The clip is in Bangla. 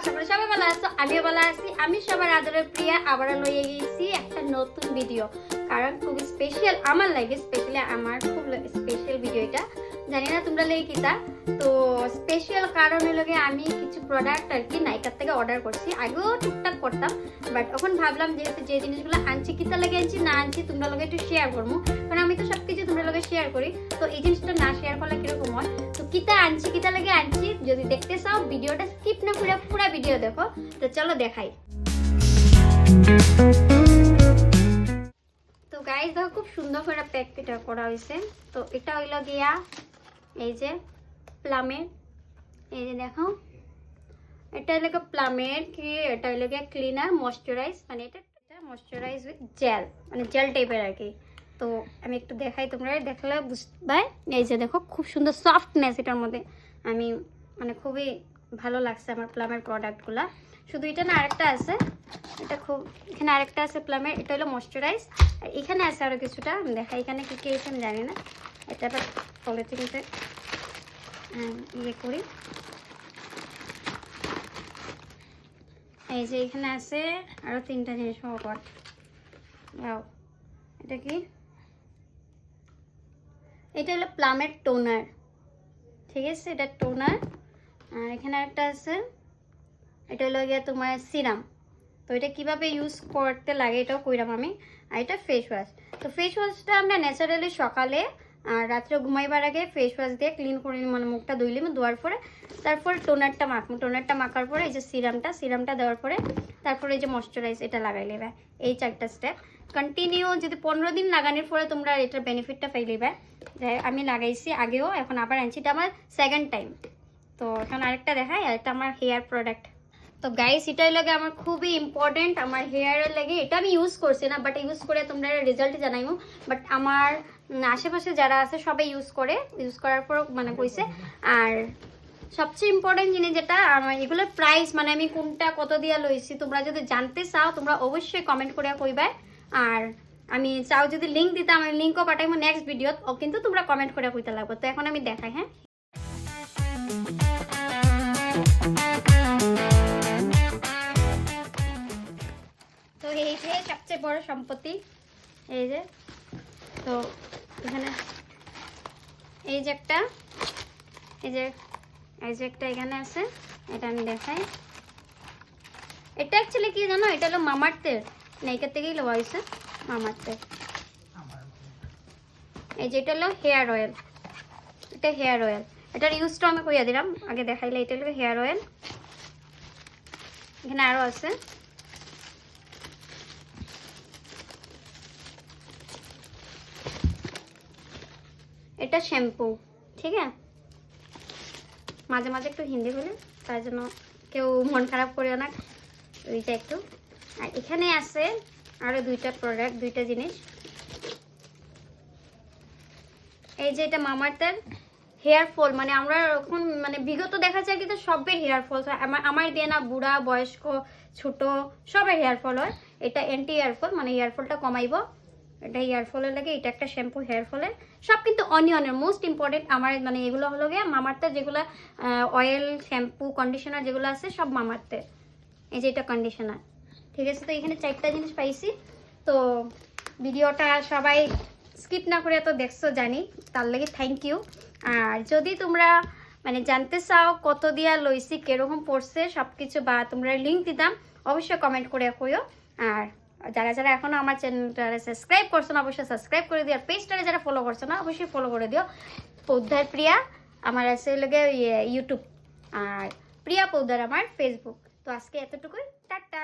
আশা করি সবাই ভালো আছো, আমিও ভালো আছি। আমি সবার আদরের প্রিয়া আবারও লইয়ে গেছি একটা নতুন ভিডিও, কারণ খুব স্পেশাল আমার লাগে, স্পেশালি আমার খুব স্পেশাল ভিডিও এটা। জানি না তোমরা লেগে কিতা, তো স্পেশাল কারণে লগে আমি কিছু প্রোডাক্ট আর কি নাইকার থেকে অর্ডার করছি। আগেও টুকটাক করতাম, বাট এখন ভাবলাম যেহেতু যে জিনিসগুলো আনছি কিতা লাগে আনছি না আনছি তোমরা লগে একটু শেয়ার করবো, কারণ আমি তো সবকিছু তোমরা লগে শেয়ার করি। তো এই জিনিসটা না শেয়ার করলে কিরকম হয়? তো কিতা আনছি কিতা লাগে আনছি যদি দেখতে চাও ভিডিওটা স্কিপ না করে পুরো ভিডিও দেখো। তো চলো দেখাই। তো গাইস দেখো খুব সুন্দর করে প্যাক এটা করা হয়েছে। তো এটা হইল গিয়া এই যে প্লামের, এই যে দেখো এটা হইল প্লামের কি, এটা হইল গিয়া ক্লিনার ময়শ্চারাইজ, মানে এটা ময়শ্চারাইজ উইথ জেল, মানে জেল টাইপের আর কি। তো আমি একটু দেখাই, তোমরা দেখলে বুঝবে। এই যে দেখো খুব সুন্দর সফটনেস এটার মধ্যে, আমি মানে খুবই ভালো লাগছে আমার প্লামের প্রোডাক্টগুলো। শুধু এটা না, আরেকটা আছে, এটা খুব এখানে আরেকটা আছে প্লামের, এটা হলো ময়শ্চারাইজ। আর এখানে আছে আরও কিছুটা, দেখাই এখানে কী কী আছে আমি জানি না। এটা আবার পলিথিনতে ইয়ে করি। এই যে এখানে আছে আরও 3টা জিনিস পাওয়ার। এটা কি? এটা হলো প্লামের টোনার, ঠিক আছে, এটা টোনার। আর এখানে একটা আছে, এটা হলো গিয়ে তোমার সিরাম। তো এটা কীভাবে ইউজ করতে লাগে এটাও কইরাম আমি। আর এটা ফেস ওয়াশ। তো ফেস ওয়াশটা আমরা ন্যাচারালি সকালে আর রাত্রে ঘুমাইবার আগে ফেস ওয়াশ দিয়ে ক্লিন করে নিই, মানে মুখটা ধুইলিম, ধোয়ার পরে তারপরে টোনারটা মাখবো। টোনারটা মাখার পরে এই যে সিরামটা দেওয়ার পরে তারপরে এই যে ময়শ্চারাইজ এটা লাগাই নেবে। এই 4টা স্টেপ কন্টিনিউ যদি 15 দিন লাগানোর পরে তোমরা এটার বেনিফিটটা পেয়ে নেবে। আমি লাগাইছি আগেও, এখন আবার আনছি, এটা আমার সেকেন্ড টাইম। তো এখন আরেকটা দেখাই, আরেকটা আমার হেয়ার প্রোডাক্ট। তো গাইস এটাই লাগে আমার খুবই ইম্পর্টেন্ট আমার হেয়ারের লাগে। এটা আমি ইউজ করছি না, বাট ইউজ করে তোমরা রেজাল্ট জানাইমো। বাট আমার আশেপাশে যারা আছে সবাই ইউজ করার পর মানে কইছে। আর সবচেয়ে ইম্পর্টেন্ট জিনিস যেটা আমার, এগুলোর প্রাইস মানে আমি কোনটা কত দিয়া লইছি তোমরা যদি জানতে চাও তোমরা অবশ্যই কমেন্ট করে কইবা। আর আমি চাও যদি লিঙ্ক দিতাম, আমি লিঙ্কও পাঠাইবো নেক্সট ভিডিওত, কিন্তু তোমরা কমেন্ট করে কইতে লাগবে। তো এখন আমি দেখাই। হ্যাঁ, তো এই যে সবচেয়ে বড় সম্পত্তি, এই যে, তো এখানে এই যে একটা, এই যে একটা এখানে আছে, এটা আমি দেখাই। এটা অ্যাকচুয়ালি কি জানো, এটা হলো মামাআর্থের, নাইকার থেকেই লওয়া হয়েছে মামাআর্থের। এই যে এটা হলো হেয়ার অয়েল, এটা হেয়ার অয়েল, এটার ইউজটা আমি কইয়া দিলাম আগে দেখাইলে। এটা হলো হেয়ার অয়েল, এখানে আরও আছে। এটা শ্যাম্পু, ঠিক আছে। মাঝে মাঝে একটু হিন্দি বলে, তার জন্য কেউ মন খারাপ করিও না, ওইটা একটু। আর এখানে আছে আরও 2টা প্রোডাক্ট, 2টা জিনিস। এই যে এটা মামাআর্থের হেয়ার ফল, মানে আমরা এখন মানে বিগত দেখা যায় কিন্তু সবের হেয়ার ফল হয়, আমার দিয়ে না, বুড়া বয়স্ক ছোট সবের হেয়ার ফল হয়। এটা অ্যান্টি হেয়ার ফল, মানে হেয়ার ফলটা কমাইব। এটা হেয়ার ফলের লাগে, এটা একটা শ্যাম্পু হেয়ার ফলের, সব কিন্তু অনিয়নের। মোস্ট ইম্পর্টেন্ট আমার মানে এগুলো হলো গিয়ে মামাআর্থের, যেগুলো অয়েল শ্যাম্পু কন্ডিশনার যেগুলো আছে সব মামাআর্থের। এই যে এটা কন্ডিশনার, ঠিক আছে। তো এখানে 4টা জিনিস পাইছি। তো ভিডিওটা সবাই স্কিপ না করে তো দেখছো জানি, তার লাগে থ্যাংক ইউ। আর যদি তোমরা মানে জানতে চাও কত দিয়া লইছি, কিরকম পড়ছে সব কিছু, বা তোমরা লিঙ্ক দিতাম, অবশ্যই কমেন্ট করে কইও। আর যারা যারা এখনো আমার চ্যানেলটা সাবস্ক্রাইব করছো না অবশ্যই সাবস্ক্রাইব করে দিও। আর পেজটারে যারা ফলো করছো না অবশ্যই ফলো করে দিও। পৌদ্ধার প্রিয়া আমার আছে লগে ইউটিউব, আর প্রিয়া পৌদ্ধার আমার ফেসবুক। তো আজকে এতটুকুই, টাটা।